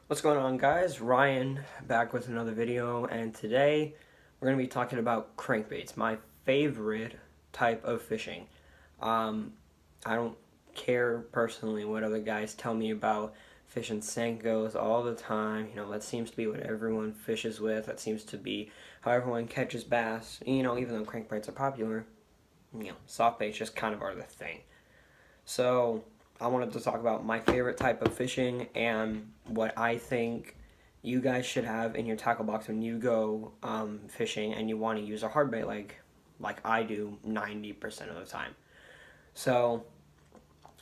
What's going on, guys? Ryan back with another video, and today we're going to be talking about crankbaits, my favorite type of fishing. Um, I don't care personally what other guys tell me about fishing Senkos all the time. That seems to be what everyone fishes with. That seems to be how everyone catches bass. Even though crankbaits are popular, soft baits just kind of are the thing. So I wanted to talk about my favorite type of fishing and what I think you guys should have in your tackle box when you go fishing and you want to use a hard bait like I do 90% of the time. So,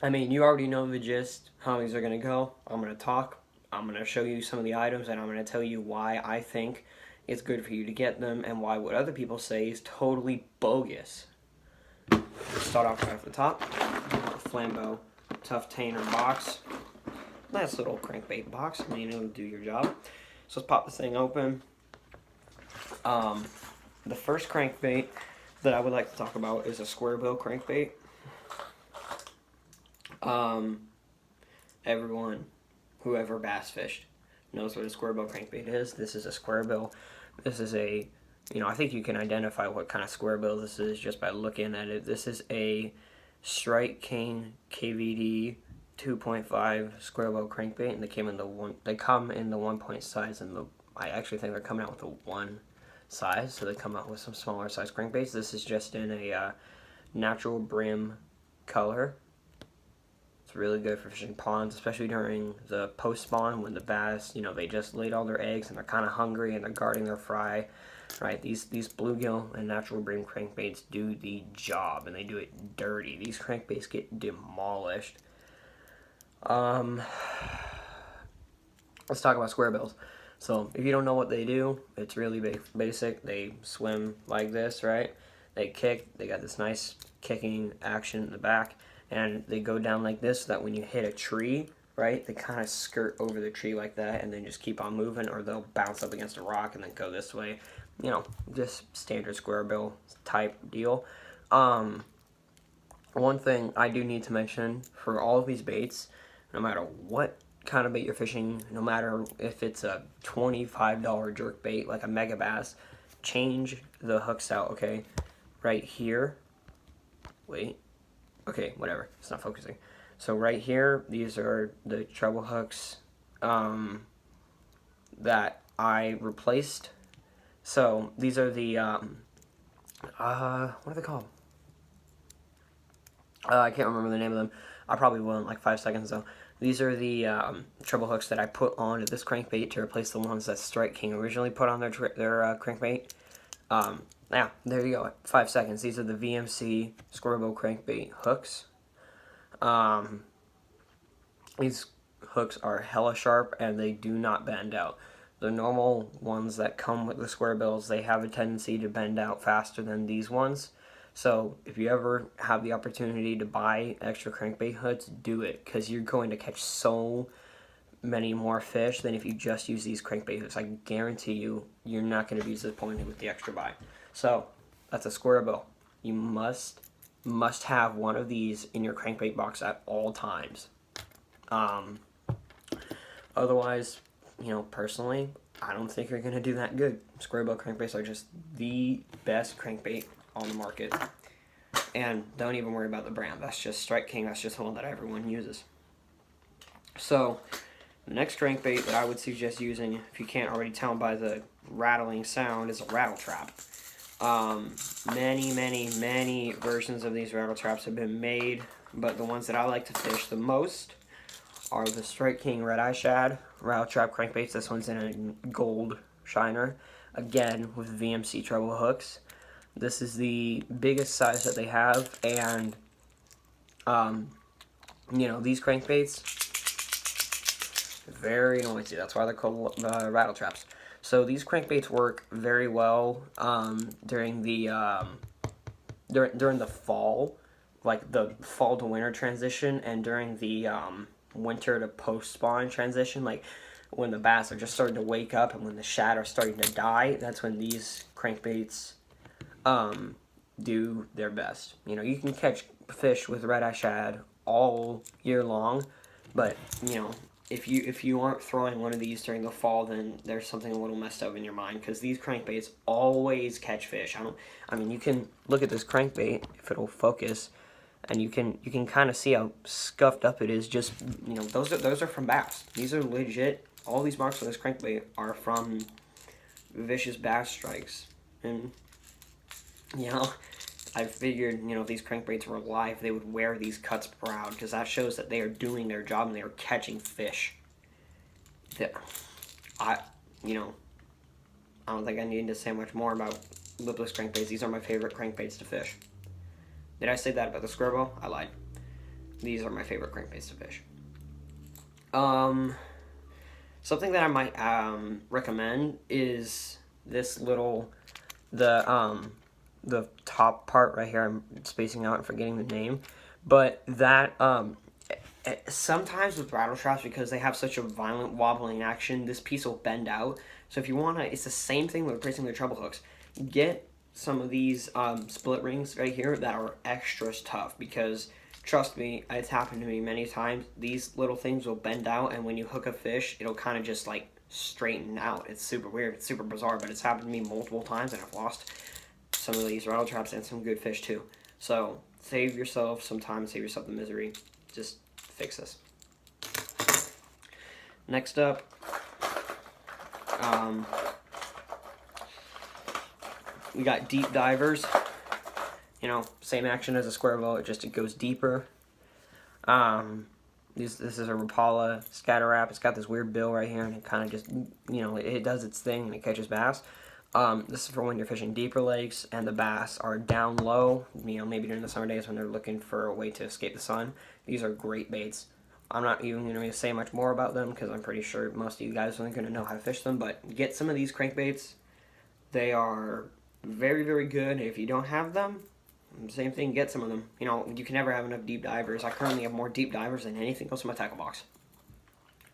you already know the gist, how these are going to go. I'm going to talk. I'm going to show you some of the items, and I'm going to tell you why I think it's good for you to get them and why what other people say is totally bogus. Start off right at the top. Flambeau Tough Tainer box. Nice little crankbait box. It'll do your job. So let's pop this thing open. The first crankbait that I would like to talk about is a square bill crankbait. Everyone who ever bass fished knows what a square bill crankbait is. This is a square bill. This is a, I think you can identify what kind of square bill this is just by looking at it. This is a Strike King KVD 2.5 square bill crankbait, and they come in the 1 point size, and I actually think they're coming out with a 1 size, so they come out with some smaller size crankbaits. This is just in a natural brim color. It's really good for fishing ponds, especially during the post spawn when the bass, they just laid all their eggs and they're kind of hungry and they're guarding their fry. Right, these bluegill and natural brim crankbaits do the job, and they do it dirty. These crankbaits get demolished. Let's talk about square bills. So if you don't know what they do, it's really basic. They swim like this, right? They kick. They got this nice kicking action in the back, and they go down like this so that when you hit a tree, right, they kind of skirt over the tree like that and then just keep on moving, or they'll bounce up against a rock and then go this way. Just standard square bill type deal. One thing I do need to mention for all of these baits, no matter what kind of bait you're fishing, no matter if it's a $25 jerk bait like a mega bass, change the hooks out, okay? Right here, wait, okay, whatever, it's not focusing. So right here, these are the treble hooks that I replaced. So these are the, what are they called? I can't remember the name of them. I probably will in like 5 seconds though. These are the treble hooks that I put onto this crankbait to replace the ones that Strike King originally put on their crankbait. Yeah, there you go. 5 seconds. These are the VMC square bill crankbait hooks. These hooks are hella sharp and they do not bend out. The normal ones that come with the square bills, they have a tendency to bend out faster than these ones. So if you ever have the opportunity to buy extra crankbait hooks, do it, because you're going to catch so many more fish than if you just use these crankbait hooks. I guarantee you, you're not going to be disappointed with the extra buy. So that's a square bill. You must have one of these in your crankbait box at all times. Otherwise, personally, I don't think you're going to do that good. Square bill crankbaits are just the best crankbait on the market. And don't even worry about the brand. That's just Strike King. That's just the one that everyone uses. So, the next crankbait that I would suggest using, if you can't already tell by the rattling sound, is a rattle trap. Many versions of these rattle traps have been made, but the ones that I like to fish the most are the Strike King Red Eye Shad rattle trap crankbaits. This one's in a gold shiner, again with VMC treble hooks. This is the biggest size that they have, and these crankbaits, very noisy. That's why they're called rattle traps. So these crankbaits work very well during the during the fall, like the fall to winter transition, and during the winter to post spawn transition, like when the bass are just starting to wake up and when the shad are starting to die. That's when these crankbaits do their best. You can catch fish with red eye shad all year long, but if you aren't throwing one of these during the fall, then there's something a little messed up in your mind, because these crankbaits always catch fish. I mean, you can look at this crankbait if it'll focus, and you can kind of see how scuffed up it is. Just, you know, those are from bass. These are legit. All these marks on this crankbait are from vicious bass strikes, and you know, I figured, you know, if these crankbaits were alive, they would wear these cuts proud, because that shows that they are doing their job and they are catching fish. You know, I don't think I need to say much more about lipless crankbaits. These are my favorite crankbaits to fish. Did I say that about the square bow? I lied. These are my favorite crankbaits to fish. Something that I might recommend is this little, the top part right here. I'm spacing out and forgetting the name, but that sometimes with rattle traps, because they have such a violent wobbling action, this piece will bend out. So if you want to, it's the same thing with replacing the treble hooks. Get some of these split rings right here that are extra tough, because trust me, it's happened to me many times. These little things will bend out, and when you hook a fish, it'll kind of just like straighten out. It's super weird, it's super bizarre, but it's happened to me multiple times, and I've lost some of these rattle traps and some good fish too. So save yourself some time, save yourself the misery. Just fix this. Next up, we got deep divers. You know, same action as a square bow, it goes deeper. This is a rapala scatter wrap. It's got this weird bill right here, and it kind of just, you know, it does its thing and it catches bass. This is for when you're fishing deeper lakes and the bass are down low, you know, maybe during the summer days when they're looking for a way to escape the sun. These are great baits. I'm not even going to say much more about them, because I'm pretty sure most of you guys aren't going to know how to fish them, but get some of these crankbaits. They are very, very good. If you don't have them, same thing, get some of them. You know, you can never have enough deep divers. I currently have more deep divers than anything else in my tackle box.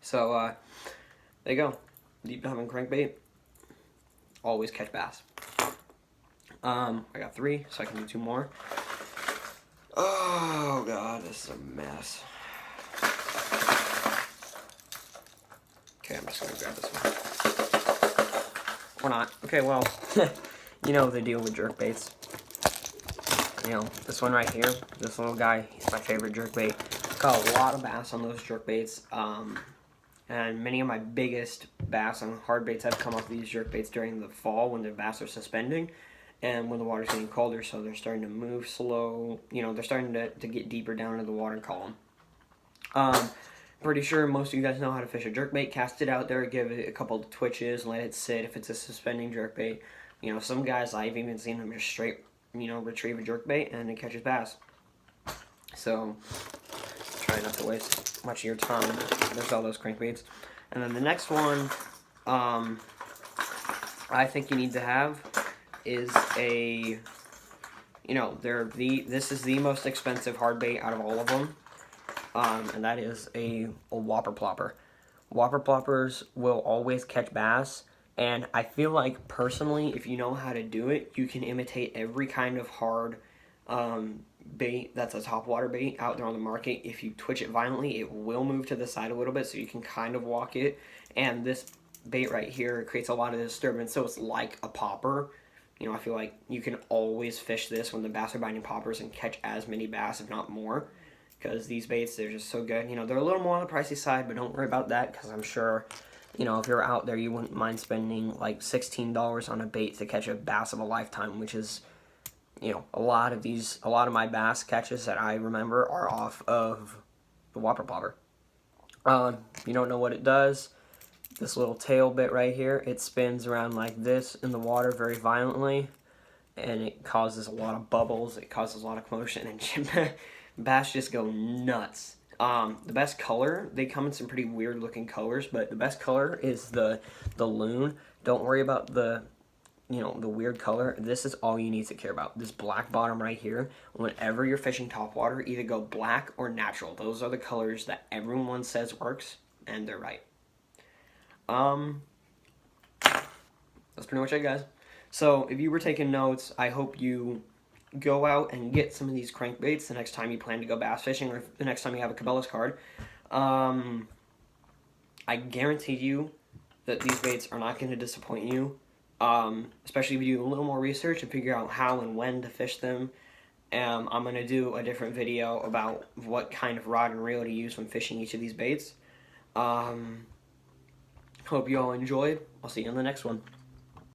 So, there you go. Deep diving crankbait. Always catch bass. I got 3, so I can do 2 more. Oh, God, this is a mess. Okay, I'm just going to grab this one. Or not. Okay, well, you know the deal with jerkbaits. You know, this one right here, this little guy, he's my favorite jerkbait. Caught a lot of bass on those jerkbaits, and many of my biggest bass on hard baits have come off these jerkbaits during the fall when the bass are suspending, and when the water's getting colder, so they're starting to move slow. You know, they're starting to get deeper down into the water column. Pretty sure most of you guys know how to fish a jerkbait. Cast it out there, give it a couple of twitches, let it sit if it's a suspending jerkbait. You know, some guys, I've even seen them just straight, you know, retrieve a jerkbait and it catches bass. So, try not to waste much of your time. There's all those crankbaits. And then the next one, I think you need to have is a, you know, this is the most expensive hard bait out of all of them. And that is a whopper plopper. Whopper ploppers will always catch bass, and I feel like, personally, if you know how to do it, you can imitate every kind of hard bait that's a topwater bait out there on the market. If you twitch it violently, it will move to the side a little bit, so you can kind of walk it. And this bait right here creates a lot of disturbance, so it's like a popper. You know, I feel like you can always fish this when the bass are biting poppers and catch as many bass, if not more. Because these baits, they're just so good. You know, they're a little more on the pricey side, but don't worry about that, because I'm sure, you know, if you're out there, you wouldn't mind spending like $16 on a bait to catch a bass of a lifetime, which is, you know, a lot of my bass catches that I remember are off of the whopper plopper. You don't know what it does. This little tail bit right here, it spins around like this in the water very violently, and it causes a lot of bubbles. It causes a lot of commotion, and bass just go nuts. The best color, they come in some pretty weird looking colors, but the best color is the loon. Don't worry about the, you know, the weird color. This is all you need to care about. This black bottom right here, whenever you're fishing topwater, either go black or natural. Those are the colors that everyone says works, and they're right. That's pretty much it, guys. So if you were taking notes, I hope you go out and get some of these crankbaits the next time you plan to go bass fishing, or the next time you have a Cabela's card. I guarantee you that these baits are not going to disappoint you, especially if you do a little more research and figure out how and when to fish them. I'm going to do a different video about what kind of rod and reel to use when fishing each of these baits. Hope you all enjoyed. I'll see you in the next one.